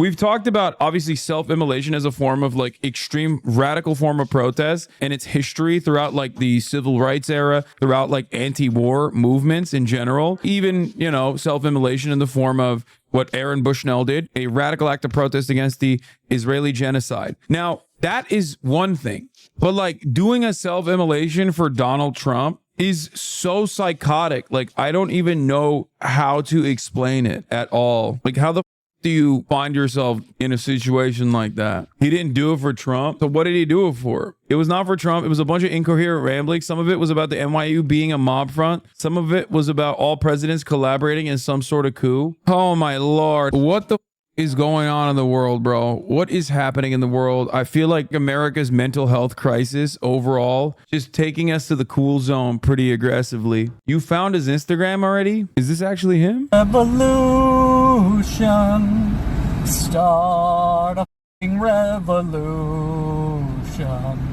We've talked about obviously self-immolation as a form of like extreme radical form of protest and its history throughout like the civil rights era, throughout like anti-war movements in general, even, you know, self-immolation in the form of what Aaron Bushnell did, a radical act of protest against the Israeli genocide. Now, that is one thing, but like doing a self-immolation for Donald Trump is so psychotic. Like, I don't even know how to explain it at all. Like, how the do you find yourself in a situation like that? He didn't do it for Trump. So what did he do it for? It was not for Trump. It was a bunch of incoherent rambling. Some of it was about the NYU being a mob front. Some of it was about all presidents collaborating in some sort of coup. Oh my Lord. What the is going on in the world, bro? What is happening in the world? I feel like America's mental health crisis overall just taking us to the cool zone pretty aggressively. You found his Instagram already? Is this actually him? Revolution, start a revolution.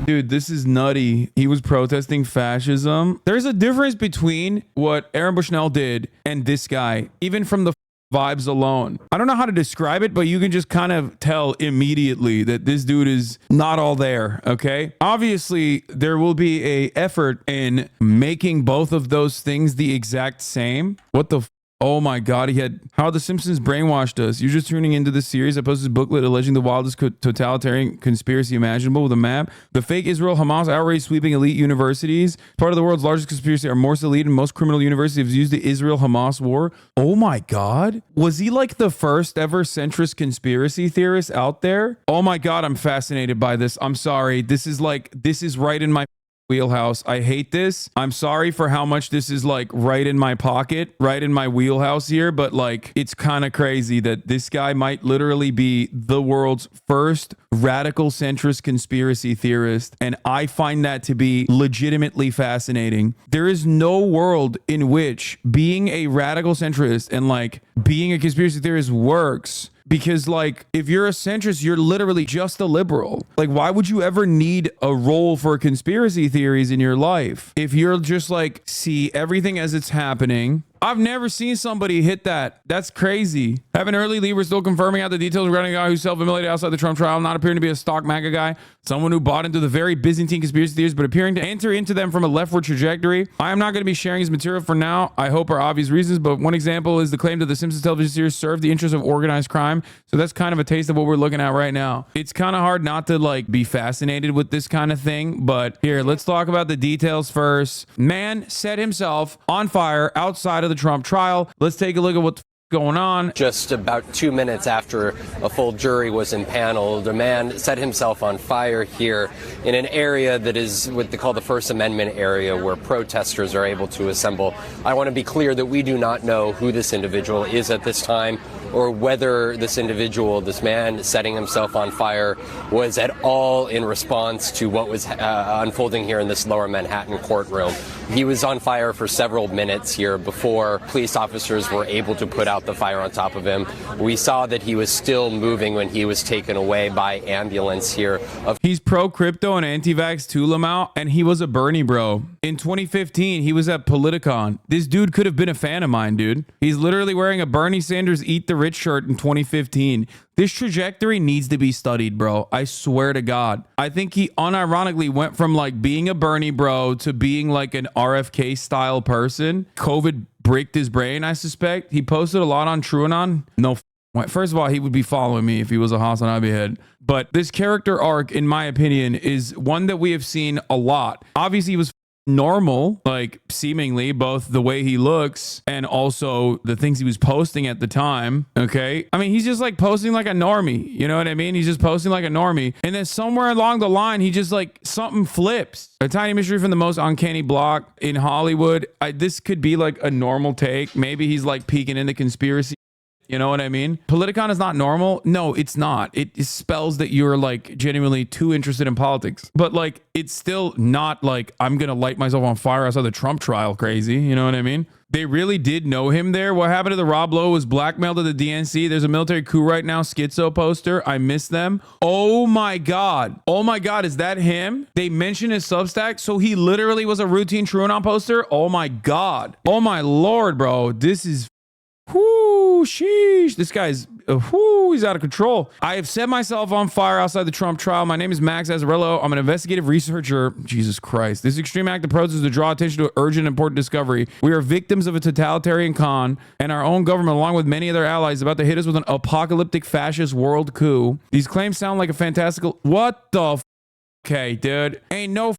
Dude, this is nutty. He was protesting fascism. There's a difference between what Aaron Bushnell did and this guy, even from the vibes alone. I don't know how to describe it, but you can just kind of tell immediately that this dude is not all there, okay? Obviously, there will be a effort in making both of those things the exact same. What the Oh my God, he had How the Simpsons Brainwashed Us. You're just tuning into this series. I posted this booklet alleging the wildest totalitarian conspiracy imaginable with a map. The fake Israel-Hamas outrage sweeping elite universities. Part of the world's largest conspiracy. Our most elite and most criminal universities have used the Israel-Hamas war. Oh my God. Was he like the first ever centrist conspiracy theorist out there? Oh my God, I'm fascinated by this. I'm sorry. This is right in my wheelhouse. I hate this. I'm sorry for how much this is like right in my pocket, right in my wheelhouse here, but like it's kind of crazy that this guy might literally be the world's first radical centrist conspiracy theorist, and I find that to be legitimately fascinating. There is no world in which being a radical centrist and like being a conspiracy theorist works. Because like, if you're a centrist, you're literally just a liberal. Like, why would you ever need a role for conspiracy theories in your life? If you're just like, see everything as it's happening. I've never seen somebody hit that. That's crazy. Have an early lead. We're still confirming out the details regarding a guy who self-immolated outside the Trump trial, not appearing to be a stock MAGA guy, someone who bought into the very Byzantine conspiracy theories, but appearing to enter into them from a leftward trajectory. I am not going to be sharing his material for now. I hope are obvious reasons, but one example is the claim that the Simpsons television series served the interests of organized crime. So that's kind of a taste of what we're looking at right now. It's kind of hard not to like be fascinated with this kind of thing, but here, let's talk about the details first. Man set himself on fire outside of the Trump trial. Let's take a look at what's going on. Just about 2 minutes after a full jury was impaneled, a man set himself on fire here in an area that is what they call the First Amendment area, where protesters are able to assemble. I want to be clear that we do not know who this individual is at this time, or whether this individual, this man setting himself on fire, was at all in response to what was unfolding here in this Lower Manhattan courtroom. He was on fire for several minutes here before police officers were able to put out the fire on top of him. We saw that he was still moving when he was taken away by ambulance here. He's pro-crypto and anti-vax Tulamau, and he was a Bernie bro. In 2015, he was at Politicon. This dude could have been a fan of mine, dude. He's literally wearing a Bernie Sanders Eat the Rich shirt in 2015. This trajectory needs to be studied, bro. I swear to God. I think he unironically went from like being a Bernie bro to being like an RFK style person. COVID bricked his brain, I suspect. He posted a lot on TrueAnon. No, first of all, he would be following me if he was a HasanAbi head. But this character arc, in my opinion, is one that we have seen a lot. Obviously, he was normal, like seemingly, both the way he looks and also the things he was posting at the time. Okay, I mean, he's just like posting like a normie, you know what I mean? He's just posting like a normie, and then somewhere along the line he just like something flips. A tiny mystery from the most uncanny block in Hollywood. This could be like a normal take. Maybe he's like peeking into conspiracy. You know what I mean? Politicon is not normal. No, it's not. It spells that you're like genuinely too interested in politics. But like, it's still not like I'm going to light myself on fire outside the Trump trial crazy. You know what I mean? They really did know him there. What happened to the Rob Lowe was blackmailed to the DNC. There's a military coup right now. Schizo poster. I miss them. Oh my God. Oh my God. Is that him? They mentioned his Substack. So he literally was a routine TrueAnon poster. Oh my God. Oh my Lord, bro. This is... Whoo, sheesh. This guy's he's out of control. I have set myself on fire outside the Trump trial. My name is Max Azzarello. I'm an investigative researcher. Jesus Christ. This extreme act of protest is to draw attention to an urgent and important discovery. We are victims of a totalitarian con, and our own government, along with many other allies, is about to hit us with an apocalyptic fascist world coup. These claims sound like a fantastical... What the Okay, dude. Ain't no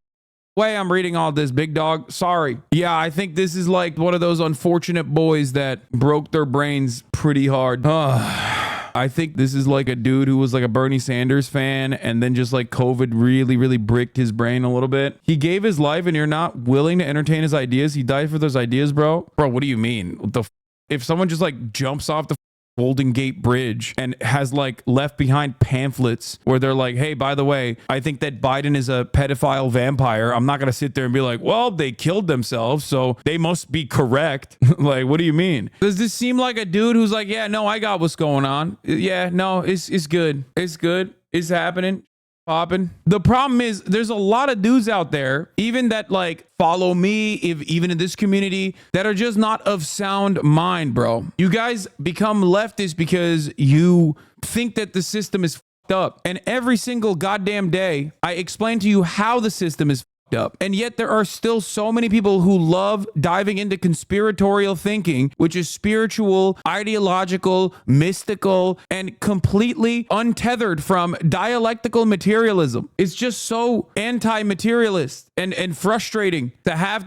way I'm reading all this, big dog. Sorry. Yeah, I think this is like one of those unfortunate boys that broke their brains pretty hard. I think this is like a dude who was like a Bernie Sanders fan, and then just like COVID really bricked his brain a little bit. He gave his life and you're not willing to entertain his ideas. He died for those ideas, bro. Bro, what do you mean? What the if someone just like jumps off the Golden Gate Bridge and has like left behind pamphlets where they're like, hey, by the way, I think that Biden is a pedophile vampire. I'm not going to sit there and be like, well, they killed themselves, so they must be correct. Like, what do you mean? Does this seem like a dude who's like, yeah, no, I got what's going on. Yeah, no, it's good. It's good. It's happening. Popping. The problem is there's a lot of dudes out there, even that like follow me, even in this community, that are just not of sound mind, bro. You guys become leftists because you think that the system is fucked up. And every single goddamn day, I explain to you how the system is fucked up. And yet there are still so many people who love diving into conspiratorial thinking, which is spiritual, ideological, mystical, and completely untethered from dialectical materialism. It's just so anti-materialist and frustrating to have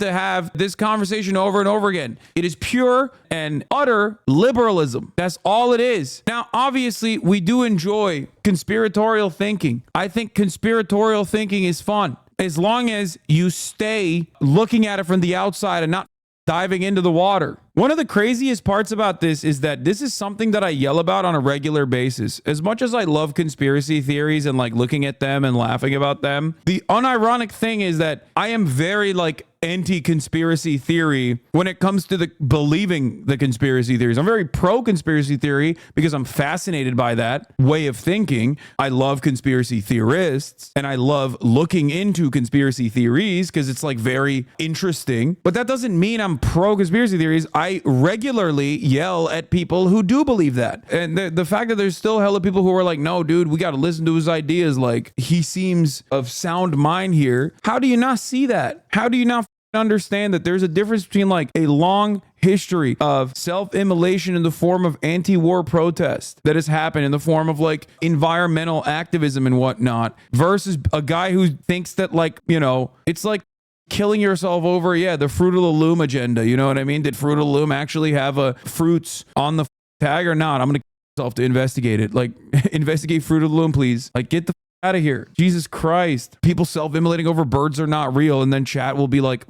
this conversation over and over again. It is pure and utter liberalism. That's all it is. Now, obviously, we do enjoy conspiratorial thinking. I think conspiratorial thinking is fun, as long as you stay looking at it from the outside and not diving into the water. One of the craziest parts about this is that this is something that I yell about on a regular basis. As much as I love conspiracy theories and like looking at them and laughing about them, the unironic thing is that I am very like anti-conspiracy theory when it comes to the believing the conspiracy theories. I'm very pro-conspiracy theory because I'm fascinated by that way of thinking. I love conspiracy theorists and I love looking into conspiracy theories because it's like very interesting. But that doesn't mean I'm pro-conspiracy theories. I regularly yell at people who do believe that. And the fact that there's still hella people who are like, no, dude, we got to listen to his ideas. Like, he seems of sound mind here. How do you not see that? How do you not understand that there's a difference between like a long history of self-immolation in the form of anti-war protest that has happened in the form of like environmental activism and whatnot versus a guy who thinks that like, you know, it's like killing yourself over, yeah, the Fruit of the Loom agenda. You know what I mean? Did Fruit of the Loom actually have a fruits on the tag or not? I'm going to kill myself to investigate it. Like, investigate Fruit of the Loom, please. Like, get the out of here. Jesus Christ. People self-immolating over birds are not real. And then chat will be like,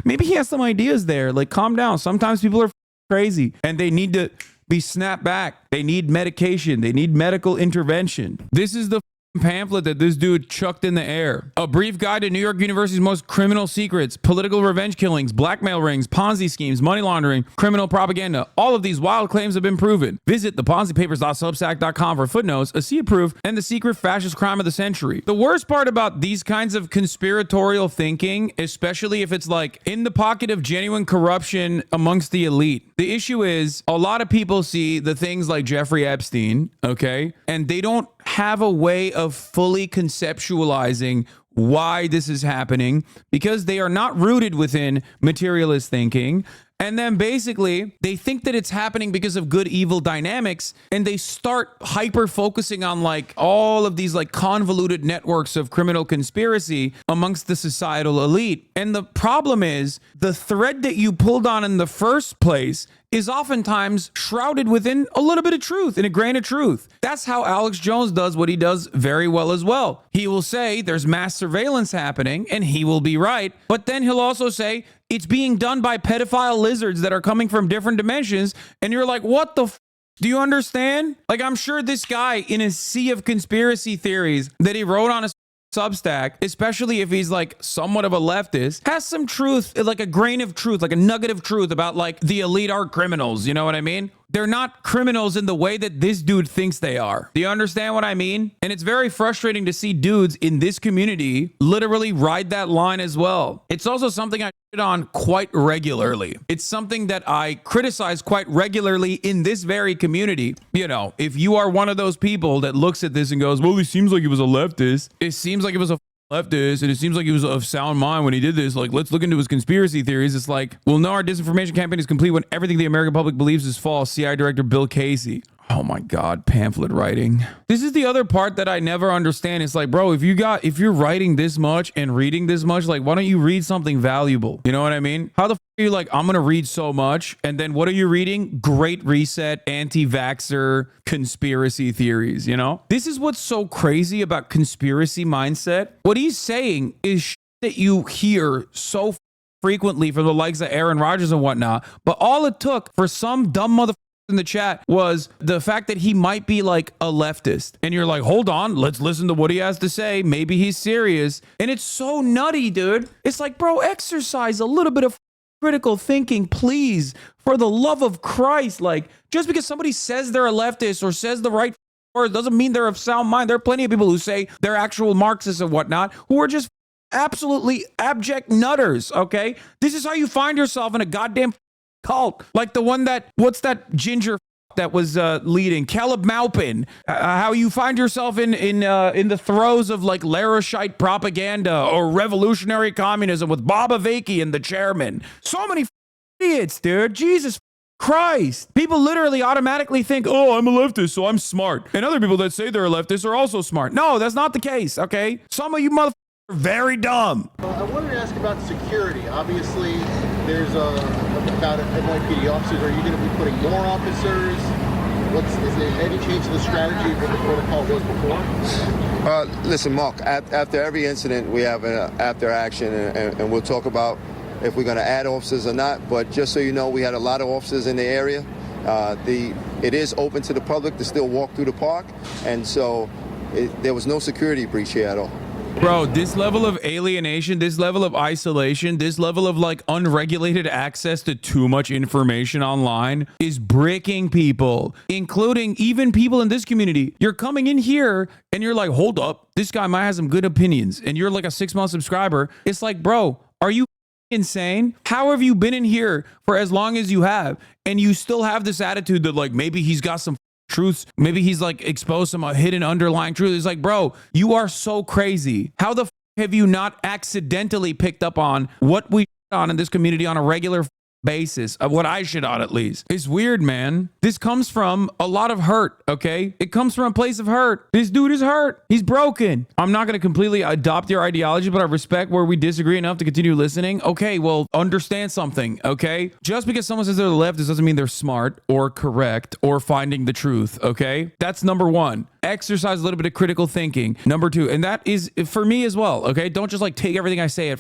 maybe he has some ideas there. Like, calm down. Sometimes people are crazy and they need to be snapped back. They need medication. They need medical intervention. This is the pamphlet that this dude chucked in the air. A brief guide to New York University's most criminal secrets, political revenge killings, blackmail rings, Ponzi schemes, money laundering, criminal propaganda. All of these wild claims have been proven. Visit theponzipapers.substack.com for footnotes, a see proof, and the secret fascist crime of the century. The worst part about these kinds of conspiratorial thinking, especially if it's like in the pocket of genuine corruption amongst the elite, the issue is a lot of people see the things like Jeffrey Epstein, okay, and they don't have a way of fully conceptualizing why this is happening because they are not rooted within materialist thinking. And then basically they think that it's happening because of good evil dynamics, and they start hyper focusing on like all of these like convoluted networks of criminal conspiracy amongst the societal elite. And the problem is the thread that you pulled on in the first place is oftentimes shrouded within a little bit of truth, in a grain of truth. That's how Alex Jones does what he does very well as well. He will say there's mass surveillance happening, and he will be right. But then he'll also say it's being done by pedophile lizards that are coming from different dimensions. And you're like, what the do you understand? Like, I'm sure this guy in a sea of conspiracy theories that he wrote on his Substack, especially if he's like somewhat of a leftist, has some truth, like a grain of truth, like a nugget of truth about like the elite are criminals. You know what I mean? they're not criminals in the way that this dude thinks they are. Do you understand what I mean? And it's very frustrating to see dudes in this community literally ride that line as well. It's also something I shit on quite regularly. It's something that I criticize quite regularly in this very community. You know, if you are one of those people that looks at this and goes, well, he seems like he was a leftist. It seems like he was a leftist, and it seems like he was of sound mind when he did this. Like, let's look into his conspiracy theories. It's like, well, no, our disinformation campaign is complete when everything the American public believes is false. CIA Director Bill Casey. Oh my God, pamphlet writing. This is the other part that I never understand. It's like, bro, if you're writing this much and reading this much, like, why don't you read something valuable? You know what I mean? How the f are you like, I'm going to read so much, and then what are you reading? Great Reset, anti-vaxxer, conspiracy theories, you know? This is what's so crazy about conspiracy mindset. What he's saying is shit that you hear so frequently from the likes of Aaron Rodgers and whatnot, but all it took for some dumb motherfucker in the chat was the fact that he might be like a leftist, and you're like, hold on, let's listen to what he has to say, maybe he's serious. And it's so nutty, dude. It's like, bro, exercise a little bit of critical thinking, please, for the love of Christ. Like, just because somebody says they're a leftist or says the right word doesn't mean they're of sound mind. There are plenty of people who say they're actual Marxists and whatnot who are just absolutely abject nutters. Okay, this is how you find yourself in a goddamn cult, like the one that, what's that ginger that was leading, Caleb Maupin, how you find yourself in the throes of like Laroshite propaganda or revolutionary communism with Bob Avaki and the chairman. So many idiots, dude. Jesus Christ. People literally automatically think, oh, I'm a leftist, so I'm smart. And other people that say they're a leftist are also smart. No, that's not the case, okay? Some of you motherfuckers are very dumb. I wanted to ask about security. Obviously, there's about NYPD officers. Are you going to be putting more officers? Is there any change to the strategy of what the protocol was before? Listen, Mark, after every incident, we have an after action, and we'll talk about if we're going to add officers or not. But just so you know, we had a lot of officers in the area. It is open to the public to still walk through the park, and so there was no security breach here at all. Bro, this level of alienation, this level of isolation, this level of like unregulated access to too much information online is breaking people, including even people in this community. You're coming in here and you're like, hold up, this guy might have some good opinions, and you're like a 6-month subscriber. It's like, bro, are you insane? How have you been in here for as long as you have, and you still have this attitude that like maybe he's got some truths, maybe he's like exposed some hidden underlying truth? It's like, bro, you are so crazy. How the have you not accidentally picked up on what we on in this community on a regular basis, of what I shit on at least? It's weird, man. This comes from a lot of hurt, okay? It comes from a place of hurt. This dude is hurt. He's broken. I'm not going to completely adopt your ideology, but I respect where we disagree enough to continue listening. Okay, well, understand something, okay? Just because someone says they're the leftist doesn't mean they're smart or correct or finding the truth, okay? That's number one. Exercise a little bit of critical thinking. Number two, and that is for me as well, okay? Don't just like take everything I say at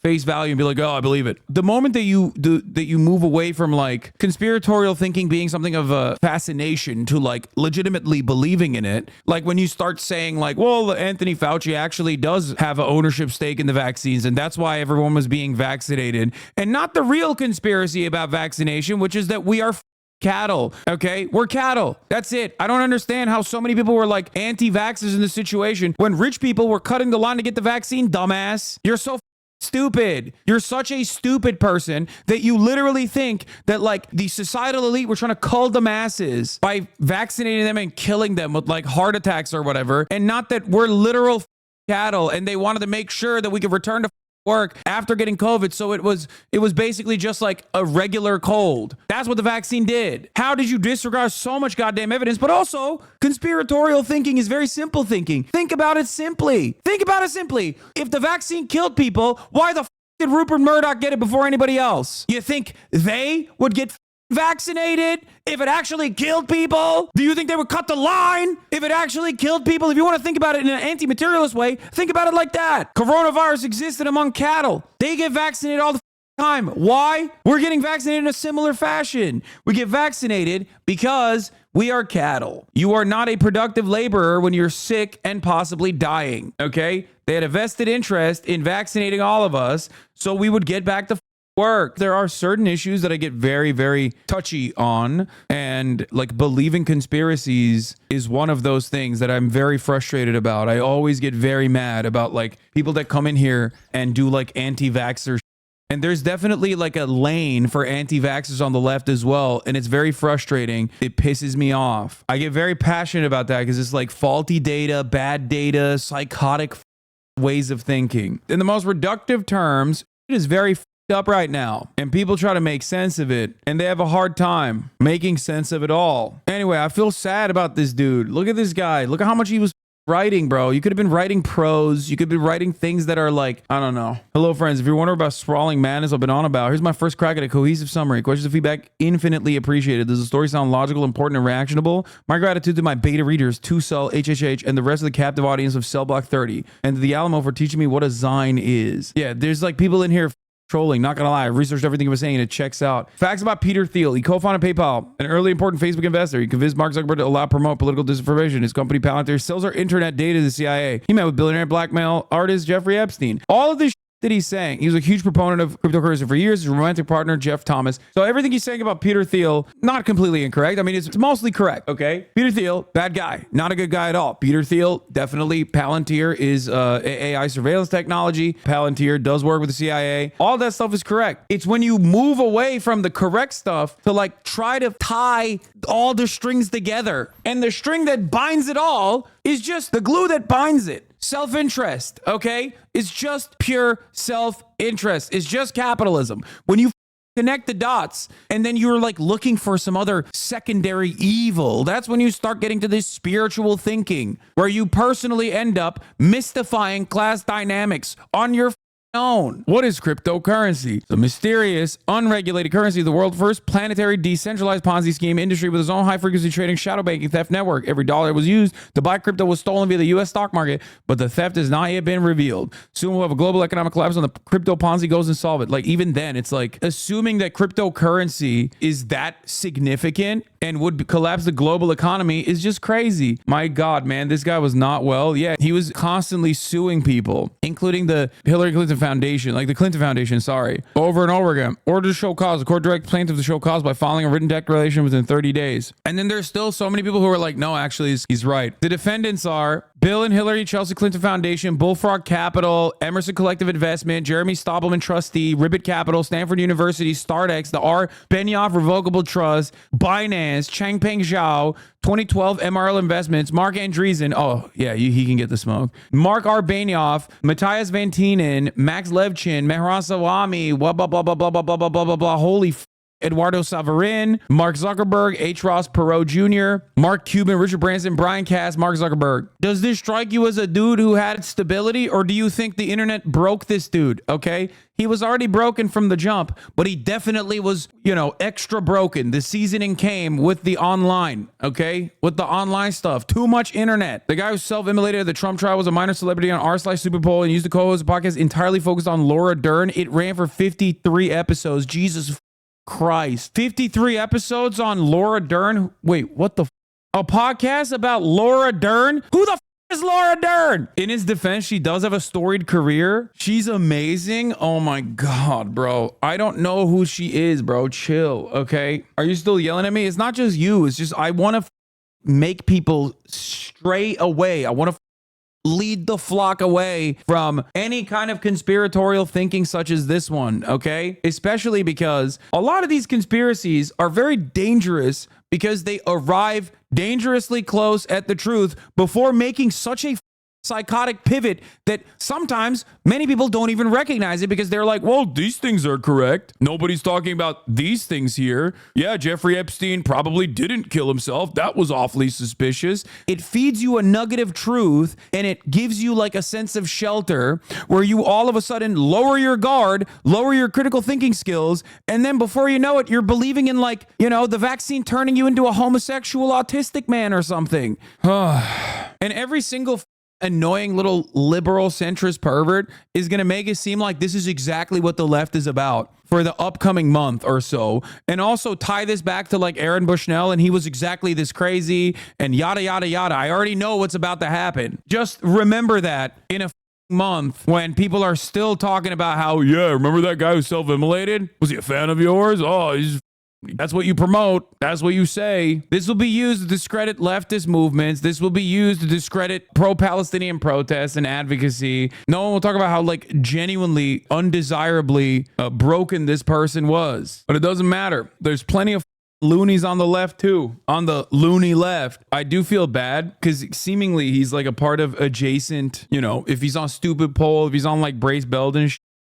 face value and be like, oh, I believe it. The moment that you move away from like conspiratorial thinking being something of a fascination to like legitimately believing in it, like when you start saying like, well, Anthony Fauci actually does have an ownership stake in the vaccines, and that's why everyone was being vaccinated, and not the real conspiracy about vaccination, which is that we are cattle. Okay, we're cattle. That's it. I don't understand how so many people were like anti-vaxxers in this situation when rich people were cutting the line to get the vaccine. Dumbass, you're so stupid. You're such a stupid person that you literally think that like the societal elite were trying to cull the masses by vaccinating them and killing them with like heart attacks or whatever, and not that we're literal cattle and they wanted to make sure that we could return to work after getting COVID. So it was basically just like a regular cold. That's what the vaccine did. How did you disregard so much goddamn evidence? But also, conspiratorial thinking is very simple thinking. Think about it simply. Think about it simply. If the vaccine killed people, why the f did Rupert Murdoch get it before anybody else? You think they would get vaccinated if it actually killed people? Do you think they would cut the line if it actually killed people? If you want to think about it in an anti-materialist way, think about it like that. Coronavirus existed among cattle. They get vaccinated all the time. Why? We're getting vaccinated in a similar fashion. We get vaccinated because we are cattle. You are not a productive laborer when you're sick and possibly dying, okay? They had a vested interest in vaccinating all of us so we would get back to work. There are certain issues that I get very, very touchy on, and like believing conspiracies is one of those things that I'm very frustrated about. I always get very mad about like people that come in here and do like anti-vaxxer. And there's definitely like a lane for anti-vaxxers on the left as well. And it's very frustrating. It pisses me off. I get very passionate about that because it's like faulty data, bad data, psychotic ways of thinking. In the most reductive terms, it is very up right now, and people try to make sense of it, and they have a hard time making sense of it all. Anyway, I feel sad about this dude. Look at this guy. Look at how much he was writing, bro. You could have been writing prose. You could be writing things that are like, I don't know. Hello, friends. If you're wondering about sprawling madness I've been on about, here's my first crack at a cohesive summary. Questions and feedback infinitely appreciated. Does the story sound logical, important, and reactionable? My gratitude to my beta readers, 2Cell, HHH, and the rest of the captive audience of Cell Block 30, and to the Alamo for teaching me what a Zine is. Yeah, there's like people in here trolling, not gonna lie. I've researched everything he was saying and it checks out. Facts about Peter Thiel. He co-founded PayPal, an early important Facebook investor. He convinced Mark Zuckerberg to allow promote political disinformation. His company Palantir sells our internet data to the CIA. He met with billionaire blackmail artist Jeffrey Epstein. All of this that he's saying. He was a huge proponent of cryptocurrency for years. His romantic partner, Jeff Thomas. So everything he's saying about Peter Thiel, not completely incorrect. I mean, it's mostly correct, okay? Peter Thiel, bad guy. Not a good guy at all. Peter Thiel, definitely. Palantir is AI surveillance technology. Palantir does work with the CIA. All that stuff is correct. It's when you move away from the correct stuff to like try to tie all the strings together. And the string that binds it all is just the glue that binds it. Self-interest, okay? It's just pure self-interest. It's just capitalism. When you connect the dots and then you're like looking for some other secondary evil, that's when you start getting to this spiritual thinking where you personally end up mystifying class dynamics on your own. What is cryptocurrency? It's a mysterious, unregulated currency, the world's first planetary decentralized Ponzi scheme industry with its own high-frequency trading shadow banking theft network. Every dollar that was used to buy crypto was stolen via the U.S. stock market, but the theft has not yet been revealed. Soon we'll have a global economic collapse and the crypto Ponzi goes insolvent. Like even then, it's like assuming that cryptocurrency is that significant and would collapse the global economy is just crazy. My God, man, this guy was not well. Yeah, he was constantly suing people, including the Hillary Clinton Foundation, like the Clinton Foundation, sorry, over and over again. Order to show cause. The court directs plaintiff to show cause by filing a written declaration within 30 days. And then there's still so many people who are like, no, actually, he's right. The defendants are Bill and Hillary Chelsea Clinton Foundation, Bullfrog Capital, Emerson Collective Investment, Jeremy Stoppelman Trustee, Ribbit Capital, Stanford University, StartX, the R. Benioff Revocable Trust, Binance, Changpeng Zhao, 2012 MRL Investments, Mark Andreessen. Oh, yeah, he can get the smoke. Mark R. Benioff, Matthias Van Tienen, Max Levchin, Mehran Sawami, blah, blah, blah, blah, blah, blah, blah, blah, blah, blah, blah. Holy Eduardo Saverin, Mark Zuckerberg, H. Ross Perot Jr., Mark Cuban, Richard Branson, Brian Cass, Mark Zuckerberg. Does this strike you as a dude who had stability, or do you think the internet broke this dude? Okay, he was already broken from the jump, but he definitely was, extra broken. The seasoning came with the online, okay, with the online stuff. Too much internet. The guy who self-immolated at the Trump trial was a minor celebrity on r/Superpoll and used to co-host a podcast entirely focused on Laura Dern. It ran for 53 episodes. Jesus Christ. 53 episodes on Laura Dern. Wait, what the a podcast about Laura Dern? Who the is Laura Dern? In his defense, she does have a storied career. She's amazing. Oh my God, bro. I don't know who she is, bro. Chill, okay? Are you still yelling at me? It's not just you. It's just I want to make people stray away. I want to lead the flock away from any kind of conspiratorial thinking such as this one, okay? Especially because a lot of these conspiracies are very dangerous because they arrive dangerously close at the truth before making such a psychotic pivot that sometimes many people don't even recognize it because they're like, well, these things are correct. Nobody's talking about these things here. Yeah, Jeffrey Epstein probably didn't kill himself. That was awfully suspicious. It feeds you a nugget of truth and it gives you like a sense of shelter where you all of a sudden lower your guard, lower your critical thinking skills, and then before you know it, you're believing in like, the vaccine turning you into a homosexual autistic man or something. And every single annoying little liberal centrist pervert is going to make it seem like this is exactly what the left is about for the upcoming month or so, and also tie this back to like Aaron Bushnell and he was exactly this crazy and yada yada yada. I already know what's about to happen. Just remember that in a month when people are still talking about how, yeah, remember that guy who self-immolated? Was he a fan of yours? Oh, that's what you promote. That's what you say. This will be used to discredit leftist movements. This will be used to discredit pro-Palestinian protests and advocacy. No one will talk about how like genuinely, undesirably broken this person was. But it doesn't matter. There's plenty of loonies on the left too. On the loony left, I do feel bad because seemingly he's like a part of adjacent, you know, if he's on Stupid Poll, if he's on like Brace Belden,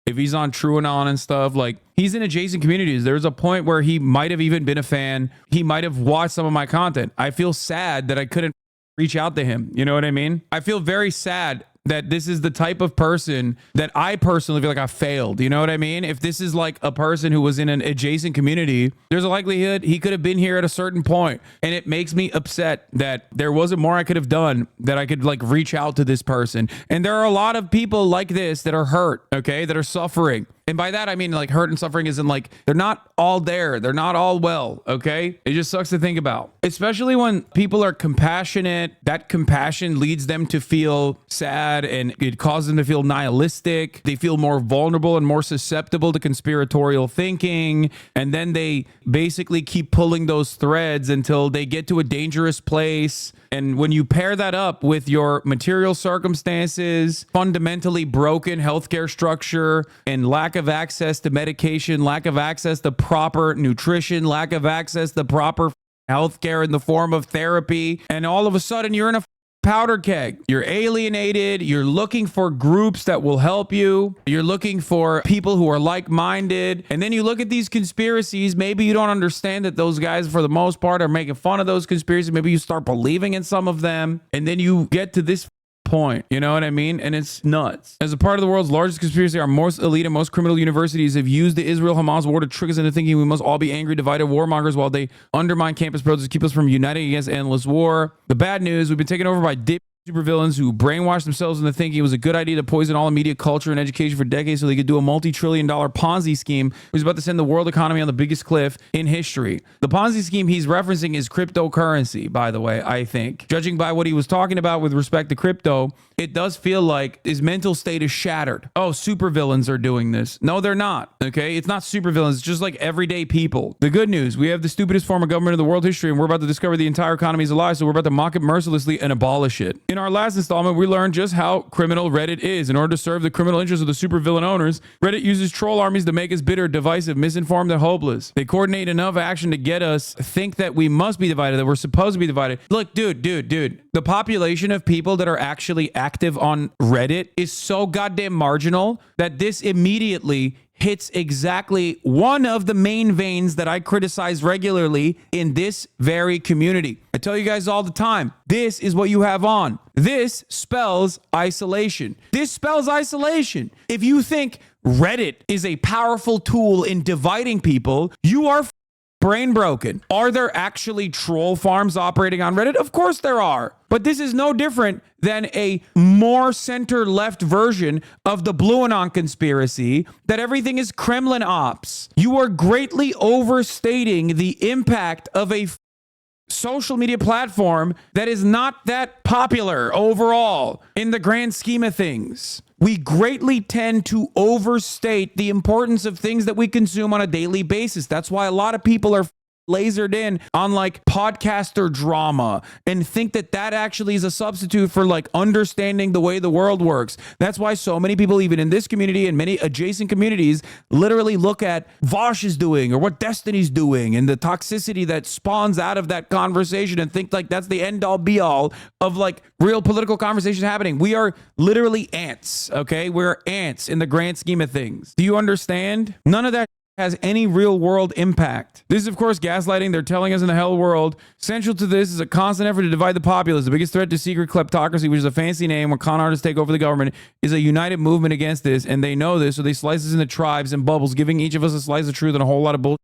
if he's on TrueAnon and stuff, like he's in adjacent communities. There's a point where he might have even been a fan. He might have watched some of my content. I feel sad that I couldn't reach out to him. You know what I mean? I feel very sad that this is the type of person that I personally feel like I failed. You know what I mean? If this is like a person who was in an adjacent community, there's a likelihood he could have been here at a certain point. And it makes me upset that there wasn't more I could have done, that I could like reach out to this person. And there are a lot of people like this that are hurt, okay, that are suffering. And by that, I mean like hurt and suffering isn't like, they're not all there. They're not all well, okay? It just sucks to think about. Especially when people are compassionate, that compassion leads them to feel sad and it causes them to feel nihilistic. They feel more vulnerable and more susceptible to conspiratorial thinking. And then they basically keep pulling those threads until they get to a dangerous place. And when you pair that up with your material circumstances, fundamentally broken healthcare structure, and lack of access to medication, lack of access to proper nutrition, lack of access to proper healthcare in the form of therapy, and all of a sudden you're in a powder keg. You're alienated. You're looking for groups that will help you. You're looking for people who are like-minded. And then you look at these conspiracies. Maybe you don't understand that those guys, for the most part, are making fun of those conspiracies. Maybe you start believing in some of them. And then you get to this point, you know what I mean? And it's nuts. As a part of the world's largest conspiracy, our most elite and most criminal universities have used the Israel-Hamas war to trick us into thinking we must all be angry, divided warmongers while they undermine campus protests to keep us from uniting against endless war. The bad news, we've been taken over by supervillains who brainwashed themselves into thinking it was a good idea to poison all media, culture, and education for decades so they could do a multi-trillion-dollar Ponzi scheme which was about to send the world economy on the biggest cliff in history. The Ponzi scheme he's referencing is cryptocurrency, by the way, I think. Judging by what he was talking about with respect to crypto, it does feel like his mental state is shattered. Oh, supervillains are doing this. No, they're not, okay? It's not supervillains. It's just like everyday people. The good news, we have the stupidest form of government in the world history, and we're about to discover the entire economy is a lie, so we're about to mock it mercilessly and abolish it. In our last installment, we learned just how criminal Reddit is. In order to serve the criminal interests of the supervillain owners, Reddit uses troll armies to make us bitter, divisive, misinformed, and hopeless. They coordinate enough action to get us think that we must be divided, that we're supposed to be divided. Look, dude, the population of people that are actually active on Reddit is so goddamn marginal that this immediately hits exactly one of the main veins that I criticize regularly in this very community. I tell you guys all the time, this is what you have on. This spells isolation. This spells isolation. If you think Reddit is a powerful tool in dividing people, you are brain broken. Are there actually troll farms operating on Reddit? Of course there are. But this is no different than a more center-left version of the BlueAnon conspiracy that everything is Kremlin ops. You are greatly overstating the impact of a social media platform that is not that popular overall in the grand scheme of things. We greatly tend to overstate the importance of things that we consume on a daily basis. That's why a lot of people are lasered in on like podcaster drama and think that that actually is a substitute for like understanding the way the world works. That's why so many people, even in this community and many adjacent communities, literally look at Vosh is doing or what Destiny's doing and the toxicity that spawns out of that conversation and think like that's the end all be all of like real political conversations happening. We are literally ants, okay? We're ants in the grand scheme of things. Do you understand? None of that has any real world impact. This is, of course, gaslighting. They're telling us in the hell world. Central to this is a constant effort to divide the populace. The biggest threat to secret kleptocracy, which is a fancy name when con artists take over the government, is a united movement against this, and they know this, so they slice us into tribes and bubbles, giving each of us a slice of truth and a whole lot of bullshit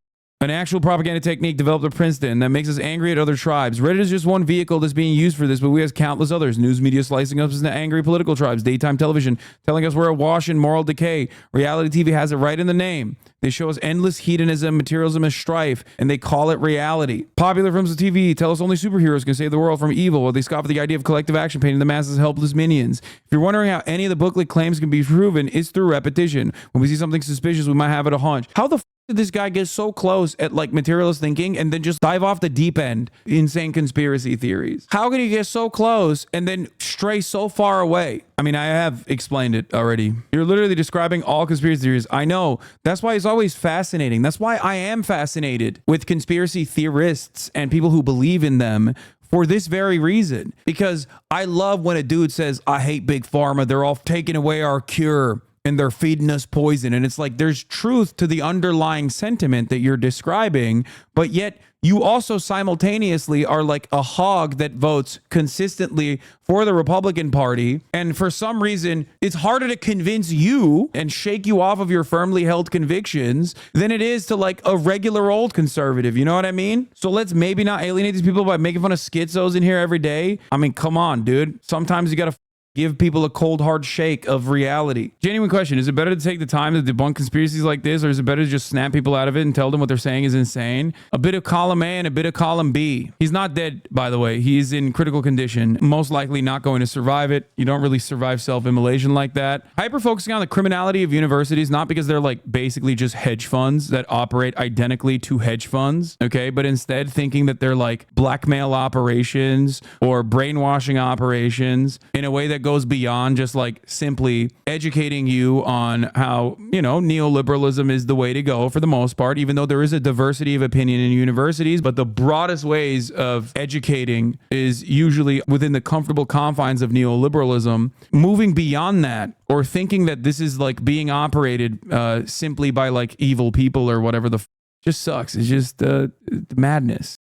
an actual propaganda technique developed at Princeton that makes us angry at other tribes. Reddit is just one vehicle that's being used for this, but we have countless others. News media slicing us into angry political tribes. Daytime television telling us we're awash in moral decay. Reality TV has it right in the name. They show us endless hedonism, materialism, and strife, and they call it reality. Popular films and TV tell us only superheroes can save the world from evil, while they scoff at the idea of collective action, painting the masses as helpless minions. If you're wondering how any of the booklet claims can be proven, it's through repetition. When we see something suspicious, we might have it a hunch. How the did this guy get so close at like materialist thinking and then just dive off the deep end in saying conspiracy theories? How can he get so close and then stray so far away? I mean, I have explained it already. You're literally describing all conspiracy theories. I know. That's why it's always fascinating. That's why I am fascinated with conspiracy theorists and people who believe in them, for this very reason. Because I love when a dude says, I hate big pharma. They're all taking away our cure and they're feeding us poison. And it's like, there's truth to the underlying sentiment that you're describing, but yet you also simultaneously are like a hog that votes consistently for the Republican Party. And for some reason, it's harder to convince you and shake you off of your firmly held convictions than it is to like a regular old conservative. You know what I mean? So let's maybe not alienate these people by making fun of schizos in here every day. I mean, come on, dude. Sometimes you got to give people a cold hard shake of reality. Genuine question. Is it better to take the time to debunk conspiracies like this, or is it better to just snap people out of it and tell them what they're saying is insane? A bit of column A and a bit of column B. He's not dead, by the way. He's in critical condition. Most likely not going to survive it. You don't really survive self-immolation like that. Hyper focusing on the criminality of universities, not because they're like basically just hedge funds that operate identically to hedge funds, okay? But instead thinking that they're like blackmail operations or brainwashing operations in a way that goes beyond just like simply educating you on how, you know, neoliberalism is the way to go for the most part, even though there is a diversity of opinion in universities. But the broadest ways of educating is usually within the comfortable confines of neoliberalism. Moving beyond that, or thinking that this is like being operated simply by like evil people or whatever, just sucks. It's just madness.